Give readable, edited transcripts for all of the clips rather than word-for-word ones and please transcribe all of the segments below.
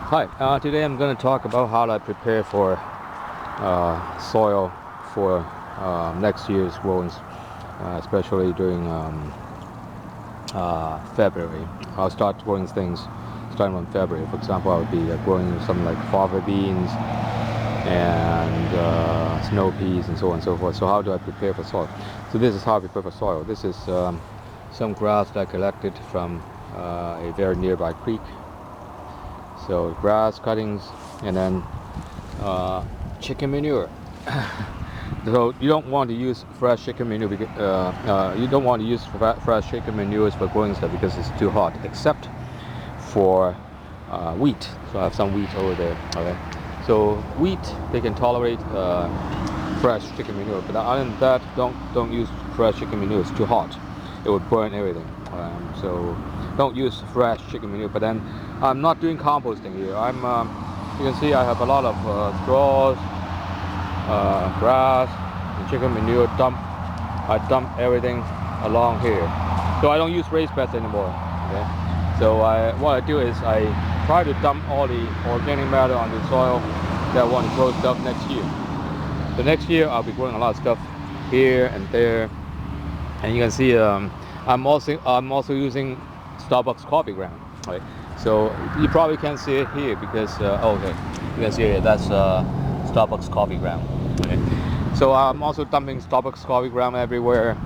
Hi, today I'm going to talk about how I prepare for soil for next year's growing, especially during February. I'll start growing things starting from February. For example, I'll be growing some like fava beans and snow peas and so on and so forth. So how do I prepare for soil? So this is how I prepare for soil. This is some grass that I collected from a very nearby creek. So grass cuttings and then chicken manure. So you don't want to use fresh chicken manure because you don't want to use fresh chicken manures for growing stuff because it's too hot, except for wheat. So I have some wheat over there. Okay, so wheat, they can tolerate fresh chicken manure, but other than that, don't use fresh chicken manure. It's too hot. It would burn everything. So don't use fresh chicken manure. But then I'm not doing composting here. You can see I have a lot of straws, grass, and chicken manure dump. I dump everything along here. So I don't use raised beds anymore. Okay. So what I do is I try to dump all the organic matter on the soil that I want to grow stuff next year. So next year I'll be growing a lot of stuff here and there, and you can see I'm also using Starbucks coffee ground. Right. So you probably can't see it here because okay, you can see it. That's Starbucks coffee ground. Okay. So I'm also dumping Starbucks coffee ground everywhere,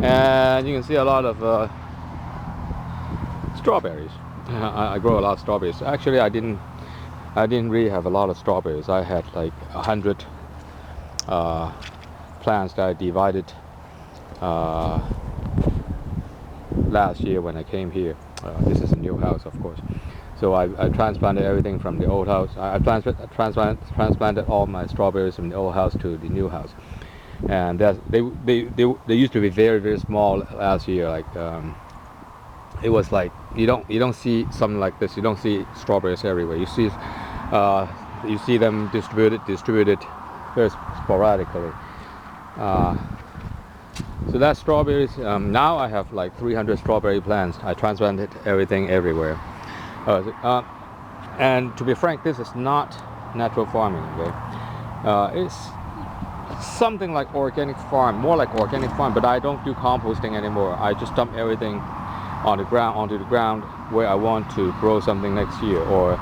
and you can see a lot of strawberries. I grow a lot of strawberries. Actually, I didn't really have a lot of strawberries. I had like 100 plants that I divided last year when I came here. This is a new house, of course. So I transplanted everything from the old house. I transplanted all my strawberries from the old house to the new house. And they used to be very, very small last year. Like it was like you don't see something like this. You don't see strawberries everywhere. You see them distributed very sporadically. So that's strawberries. Now I have like 300 strawberry plants. I transplanted everything everywhere. And to be frank, this is not natural farming. Okay, it's something like organic farm, more like organic farm. But I don't do composting anymore. I just dump everything onto the ground where I want to grow something next year, or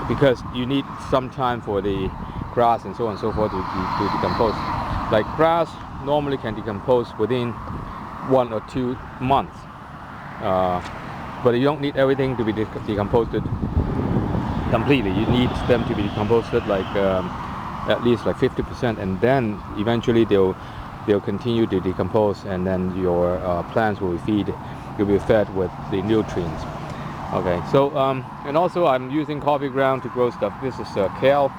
because you need some time for the grass and so on and so forth to decompose. Like grass normally can decompose within 1 or 2 months, but you don't need everything to be decomposed completely. You need them to be decomposed like at least like 50%, and then eventually they'll continue to decompose, and then your plants will be fed with the nutrients. Okay, so and also I'm using coffee ground to grow stuff. This is kale.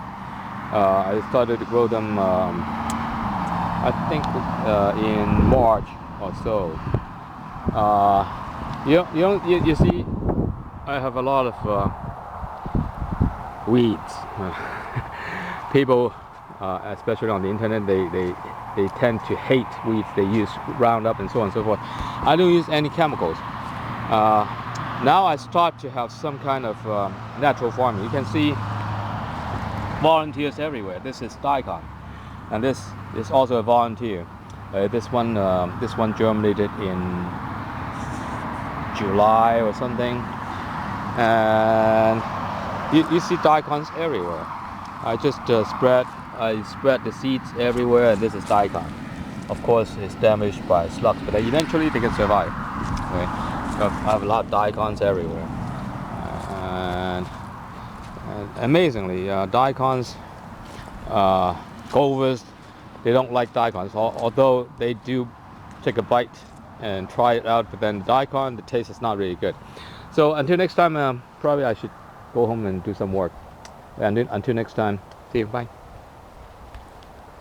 I started to grow them I think in March or so. You see, I have a lot of weeds. People, especially on the internet, they tend to hate weeds. They use Roundup and so on and so forth. I don't use any chemicals. Now I start to have some kind of natural farming. You can see volunteers everywhere. This is daikon, and this is also a volunteer. This one germinated in July or something, and you see daikons everywhere. I just spread the seeds everywhere, and this is daikon. Of course, it's damaged by slugs, but eventually they can survive. Okay? So I have a lot of daikons everywhere, and amazingly, daikons, govers, they don't like daikons, although they do take a bite and try it out, but then the daikon, the taste is not really good. So until next time, probably I should go home and do some work. And until next time, see you, bye.